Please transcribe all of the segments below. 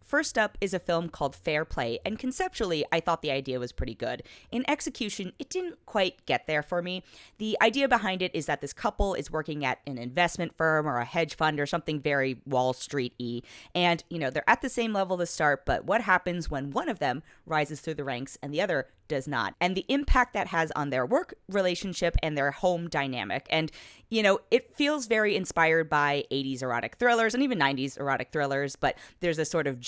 First up is a film called Fair Play, and conceptually, I thought the idea was pretty good. In execution, it didn't quite get there for me. The idea behind it is that this couple is working at an investment firm or a hedge fund or something very Wall Street-y, and, they're at the same level to start, but what happens when one of them rises through the ranks and the other does not, and the impact that has on their work relationship and their home dynamic. And, it feels very inspired by 80s erotic thrillers and even 90s erotic thrillers, but there's a sort of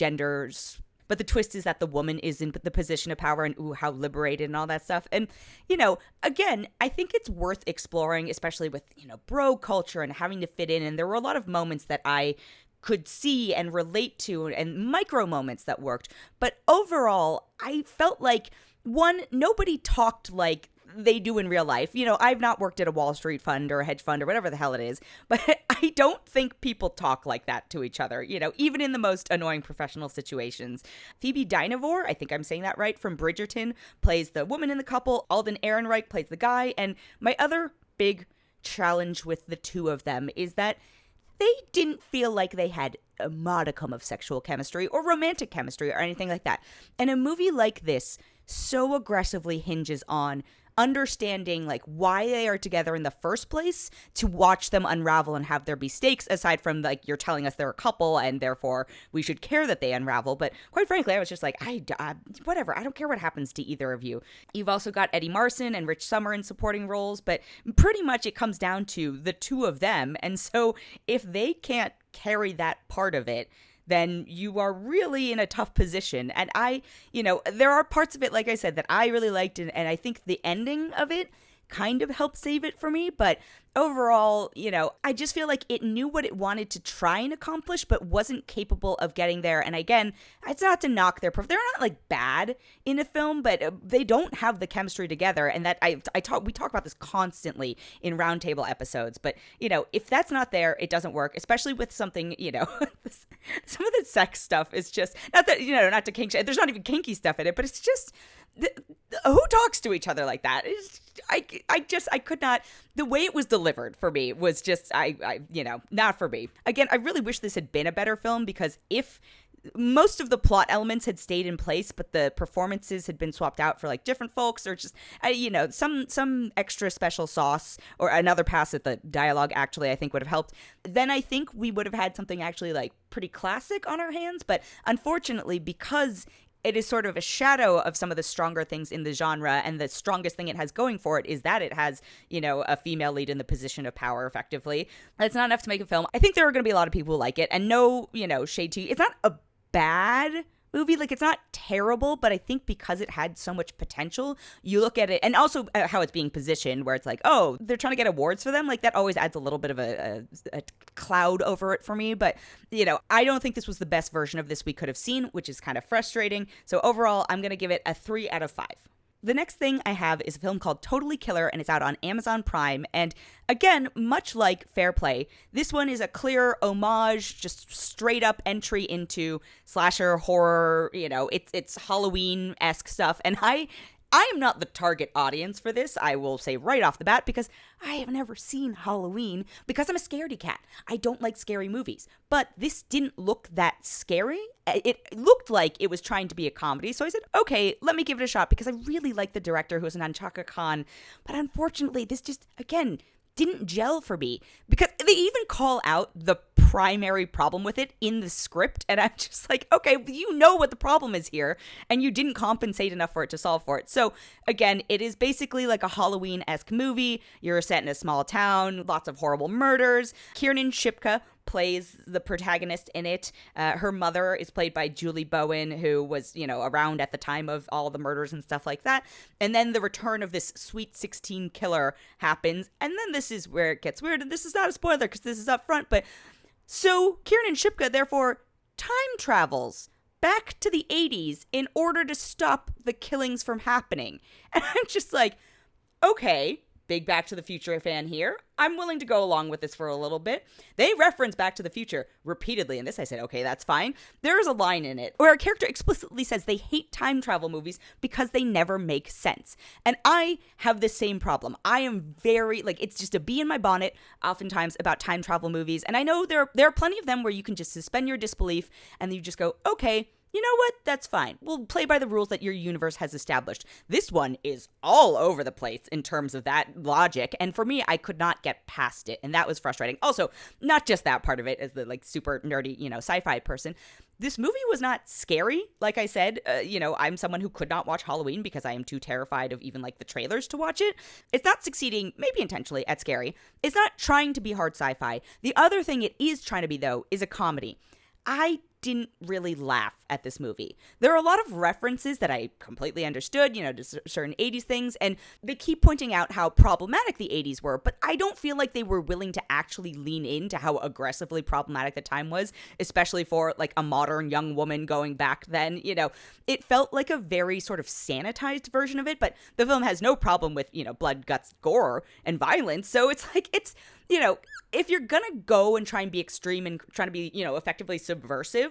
but the twist is that the woman is in the position of power and how liberated and all that stuff. And, again, I think it's worth exploring, especially with, bro culture and having to fit in. And there were a lot of moments that I could see and relate to and micro moments that worked. But overall, I felt like, one, nobody talked like they do in real life. I've not worked at a Wall Street fund or a hedge fund or whatever the hell it is, but I don't think people talk like that to each other, even in the most annoying professional situations. Phoebe Dynevor, I think I'm saying that right, from Bridgerton, plays the woman in the couple. Alden Ehrenreich plays the guy. And my other big challenge with the two of them is that they didn't feel like they had a modicum of sexual chemistry or romantic chemistry or anything like that. And a movie like this so aggressively hinges on understanding like why they are together in the first place, to watch them unravel and have there be stakes, aside from like you're telling us they're a couple and therefore we should care that they unravel. But quite frankly, I was just like, whatever, I don't care what happens to either of you. You've also got Eddie Marsan and Rich Sommer in supporting roles, but pretty much it comes down to the two of them. And so if they can't carry that part of it, then you are really in a tough position. And there are parts of it, like I said, that I really liked, and I think the ending of it kind of helped save it for me. But overall, I just feel like it knew what it wanted to try and accomplish, but wasn't capable of getting there. And again, it's not to knock they're not like bad in a film, but they don't have the chemistry together. And that we talk about this constantly in roundtable episodes. But if that's not there, it doesn't work. Especially with something, some of the sex stuff is just not that not to kink. There's not even kinky stuff in it, but it's just. Who talks to each other like that? I could not. The way it was delivered for me was just, not for me. Again, I really wish this had been a better film, because if most of the plot elements had stayed in place, but the performances had been swapped out for like different folks, or just, some extra special sauce or another pass at the dialogue, actually, I think would have helped. Then I think we would have had something actually like pretty classic on our hands. But unfortunately, because it is sort of a shadow of some of the stronger things in the genre, and the strongest thing it has going for it is that it has, a female lead in the position of power, effectively. That's not enough to make a film. I think there are going to be a lot of people who like it, and no, shade to you. It's not a bad movie. Like, it's not terrible, but I think because it had so much potential, you look at it, and also how it's being positioned, where it's like, oh, they're trying to get awards for them. Like, that always adds a little bit of a cloud over it for me. But, I don't think this was the best version of this we could have seen, which is kind of frustrating. So overall, I'm going to give it a 3 out of 5. The next thing I have is a film called Totally Killer, and it's out on Amazon Prime. And again, much like Fair Play, this one is a clear homage, just straight up entry into slasher horror. It's Halloween-esque stuff. And I am not the target audience for this, I will say right off the bat, because I have never seen Halloween, because I'm a scaredy cat. I don't like scary movies. But this didn't look that scary. It looked like it was trying to be a comedy. So I said, okay, let me give it a shot, because I really like the director, who's Nanchaka Khan. But unfortunately, this just, again, didn't gel for me, because they even call out the primary problem with it in the script, and I'm just like, okay, you know what the problem is here, and you didn't compensate enough for it to solve for it. So again, it is basically like a Halloween-esque movie. You're set in a small town, lots of horrible murders. Kiernan Shipka plays the protagonist in it. Her mother is played by Julie Bowen, who was, around at the time of all the murders and stuff like that. And then the return of this Sweet 16 killer happens. And then this is where it gets weird. And this is not a spoiler, because this is up front. But so Kiernan Shipka, therefore, time travels back to the 80s in order to stop the killings from happening. And I'm just like, okay, big Back to the Future fan here. I'm willing to go along with this for a little bit. They reference Back to the Future repeatedly in this. I said, okay, that's fine. There's a line in it where a character explicitly says they hate time travel movies because they never make sense. And I have the same problem. I am very, like, it's just a bee in my bonnet oftentimes about time travel movies. And I know there are plenty of them where you can just suspend your disbelief and you just go, okay, you know what? That's fine. We'll play by the rules that your universe has established. This one is all over the place in terms of that logic. And for me, I could not get past it. And that was frustrating. Also, not just that part of it as the like super nerdy, sci-fi person. This movie was not scary. Like I said, I'm someone who could not watch Halloween because I am too terrified of even like the trailers to watch it. It's not succeeding, maybe intentionally, at scary. It's not trying to be hard sci-fi. The other thing it is trying to be, though, is a comedy. I didn't really laugh at this movie. There are a lot of references that I completely understood, to certain 80s things, and they keep pointing out how problematic the 80s were, but I don't feel like they were willing to actually lean into how aggressively problematic the time was, especially for like a modern young woman going back then. It felt like a very sort of sanitized version of it, but the film has no problem with, blood, guts, gore, and violence, so it's like, if you're gonna go and try and be extreme and trying to be, effectively subversive,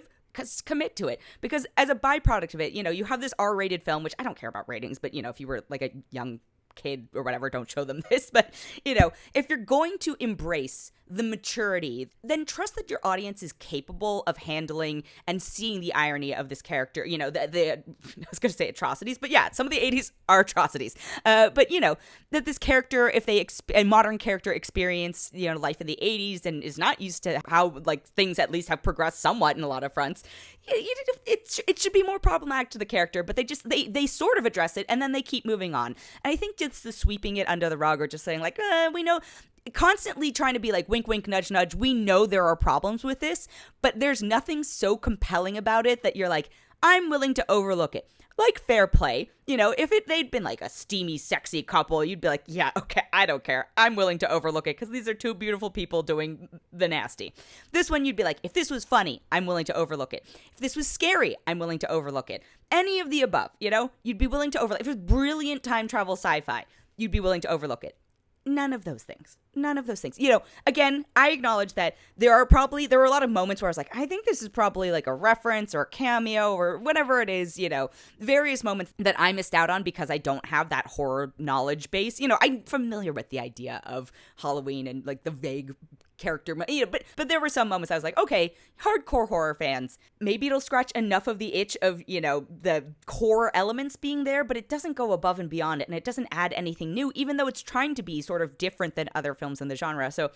commit to it. Because as a byproduct of it, you have this R-rated film, which I don't care about ratings, but, if you were like a young kid or whatever, don't show them this. But, if you're going to embrace the maturity, then trust that your audience is capable of handling and seeing the irony of this character. I was going to say atrocities, but yeah, some of the 80s are atrocities. But, that this character, if a modern character experience, life in the 80s and is not used to how, like, things at least have progressed somewhat in a lot of fronts, it should be more problematic to the character, but they sort of address it and then they keep moving on. And I think just the sweeping it under the rug or just saying like, we know, constantly trying to be like wink, wink, nudge, nudge. We know there are problems with this, but there's nothing so compelling about it that you're like, I'm willing to overlook it. Like Fair Play, if they'd been like a steamy, sexy couple, you'd be like, yeah, okay, I don't care. I'm willing to overlook it because these are two beautiful people doing the nasty. This one, you'd be like, if this was funny, I'm willing to overlook it. If this was scary, I'm willing to overlook it. Any of the above, you'd be willing to overlook it. If it was brilliant time travel sci-fi, you'd be willing to overlook it. None of those things. Again, I acknowledge that there were a lot of moments where I was like, I think this is probably like a reference or a cameo or whatever it is, various moments that I missed out on because I don't have that horror knowledge base. I'm familiar with the idea of Halloween and like the vague character, but there were some moments I was like, okay, hardcore horror fans, maybe it'll scratch enough of the itch of, the core elements being there, but it doesn't go above and beyond it, and it doesn't add anything new, even though it's trying to be sort of different than other films in the genre. So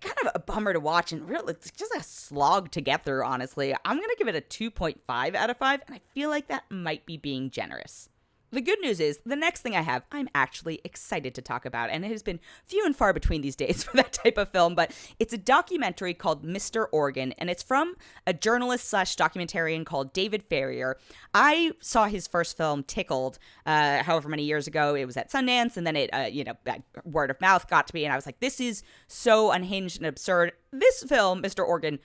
kind of a bummer to watch, and really it's just a slog to get through, honestly. I'm gonna give it a 2.5 out of 5, and I feel like that might be being generous. The good news is, the next thing I have, I'm actually excited to talk about, and it has been few and far between these days for that type of film, but it's a documentary called Mr. Organ, and it's from a journalist/documentarian called David Farrier. I saw his first film, Tickled, however many years ago. It was at Sundance, and then it, word of mouth got to me, and I was like, this is so unhinged and absurd. This film, Mr. Organ,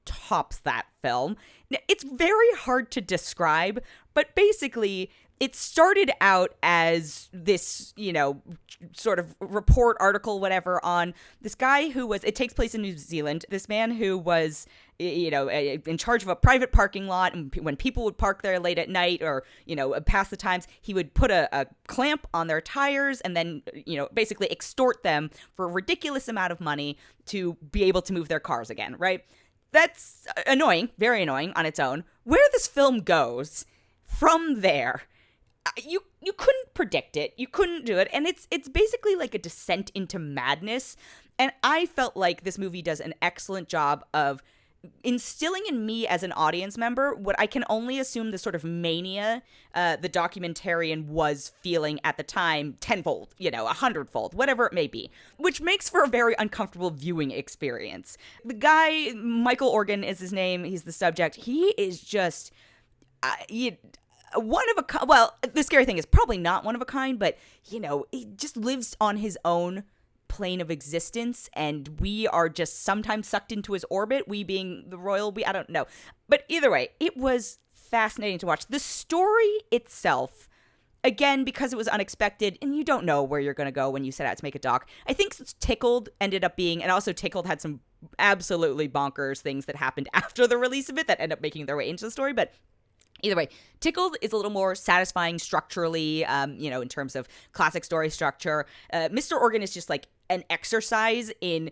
tops that film. It's very hard to describe, but basically it started out as this, sort of report article, whatever, on this guy it takes place in New Zealand, this man who was, in charge of a private parking lot, and when people would park there late at night or, past the times, he would put a clamp on their tires and then, basically extort them for a ridiculous amount of money to be able to move their cars again, right? That's annoying, very annoying on its own. Where this film goes from there, you couldn't predict it. You couldn't do it. And it's basically like a descent into madness. And I felt like this movie does an excellent job of instilling in me as an audience member what I can only assume the sort of mania the documentarian was feeling at the time, tenfold, 100-fold, whatever it may be, which makes for a very uncomfortable viewing experience. The guy, Michael Organ is his name, he's the subject. He is just one of a kind. Well, the scary thing is probably not one of a kind, but he just lives on his own plane of existence, and we are just sometimes sucked into his orbit, we being the royal we, I don't know. But either way, it was fascinating to watch. The story itself, again, because it was unexpected and you don't know where you're going to go when you set out to make a doc, I think Tickled ended up being, and also Tickled had some absolutely bonkers things that happened after the release of it that end up making their way into the story. But either way, Tickled is a little more satisfying structurally, in terms of classic story structure. Mr. Organ is just like an exercise in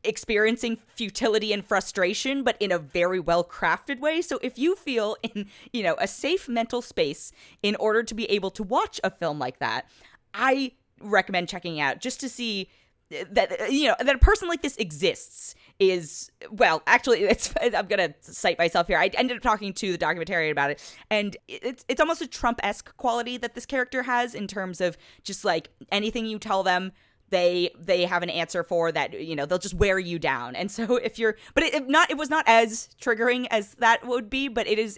experiencing futility and frustration, but in a very well-crafted way. So if you feel in, a safe mental space in order to be able to watch a film like that, I recommend checking out just to see that, that a person like this exists is, well, actually, I'm going to cite myself here. I ended up talking to the documentarian about it, and it's almost a Trump-esque quality that this character has in terms of just like anything you tell them, they have an answer for that, they'll just wear you down. And so if you're, but it was not as triggering as that would be, but it is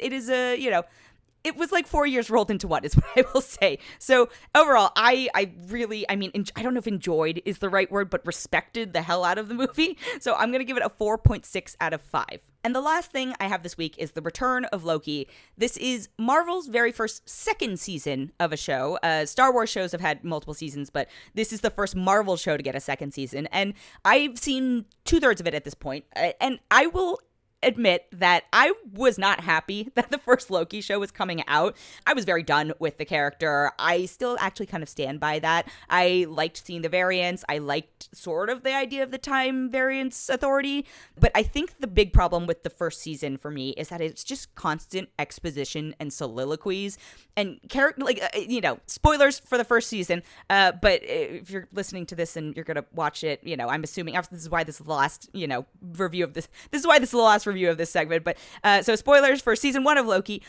it was like 4 years rolled into one, is what I will say. So overall, I don't know if enjoyed is the right word, but respected the hell out of the movie. So I'm going to give it a 4.6 out of 5. And the last thing I have this week is the return of Loki. This is Marvel's very first second season of a show. Star Wars shows have had multiple seasons, but this is the first Marvel show to get a second season. And I've seen 2/3 of it at this point. And I will admit that I was not happy that the first Loki show was coming out. I was very done with the character. I still actually kind of stand by that. I liked seeing the variants. I liked sort of the idea of the time variance authority. But I think the big problem with the first season for me is that it's just constant exposition and soliloquies and character, spoilers for the first season. But if you're listening to this and you're going to watch it, I'm assuming this is why this is the last, review of this. This is why this is the last review of this segment, but so spoilers for season 1 of Loki.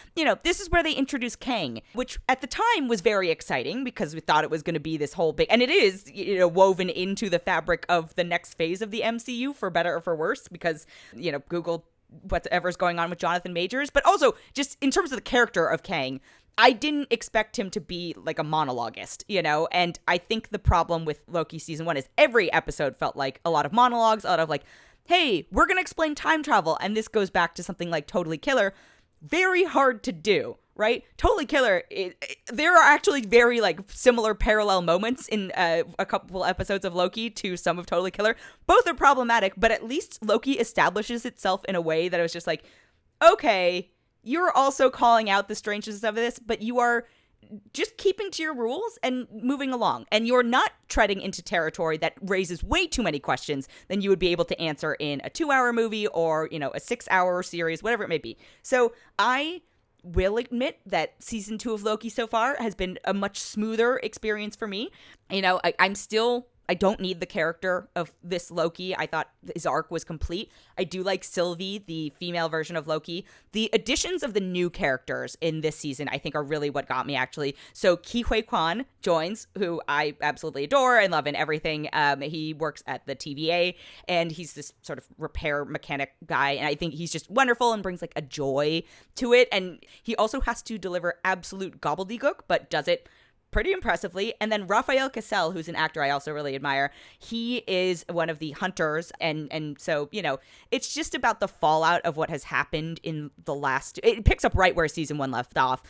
This is where they introduced Kang, which at the time was very exciting because we thought it was going to be this whole big, and it is, woven into the fabric of the next phase of the MCU, for better or for worse, because Google whatever's going on with Jonathan Majors, but also just in terms of the character of Kang, I didn't expect him to be like a monologuist, and I think the problem with Loki season 1 is every episode felt like a lot of monologues, a lot of like, hey, we're going to explain time travel. And this goes back to something like Totally Killer. Very hard to do, right? Totally Killer, there are actually very like similar parallel moments in a couple episodes of Loki to some of Totally Killer. Both are problematic, but at least Loki establishes itself in a way that it was just like, okay, you're also calling out the strangeness of this, but you are just keeping to your rules and moving along. And you're not treading into territory that raises way too many questions than you would be able to answer in a 2-hour movie or, a 6-hour series, whatever it may be. So I will admit that season 2 of Loki so far has been a much smoother experience for me. I don't need the character of this Loki. I thought his arc was complete. I do like Sylvie, the female version of Loki. The additions of the new characters in this season, I think, are really what got me, actually. So Ke Huy Quan joins, who I absolutely adore and love in everything. He works at the TVA, and he's this sort of repair mechanic guy, and I think he's just wonderful and brings, like, a joy to it. And he also has to deliver absolute gobbledygook, but does it pretty impressively. And then Raphael Cassel, who's an actor I also really admire, he is one of the hunters. And so, it's just about the fallout of what has happened in the last, it picks up right where season 1 left off.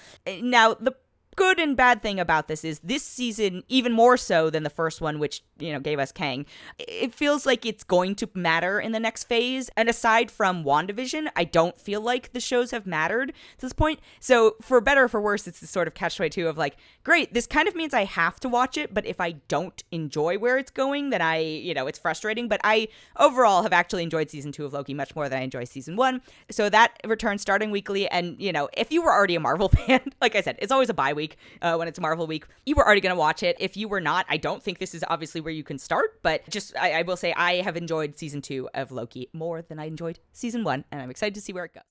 Now, the good and bad thing about this is this season, even more so than the first one, which, gave us Kang, it feels like it's going to matter in the next phase. And aside from WandaVision, I don't feel like the shows have mattered to this point. So for better or for worse, it's this sort of catch-22 of like, great, this kind of means I have to watch it, but if I don't enjoy where it's going, then it's frustrating. But I overall have actually enjoyed season 2 of Loki much more than I enjoy season 1. So that returns starting weekly. And, if you were already a Marvel fan, like I said, it's always a bye week when it's a Marvel week. You were already going to watch it. If you were not, I don't think this is obviously where you can start, but just I will say I have enjoyed season 2 of Loki more than I enjoyed season 1, and I'm excited to see where it goes.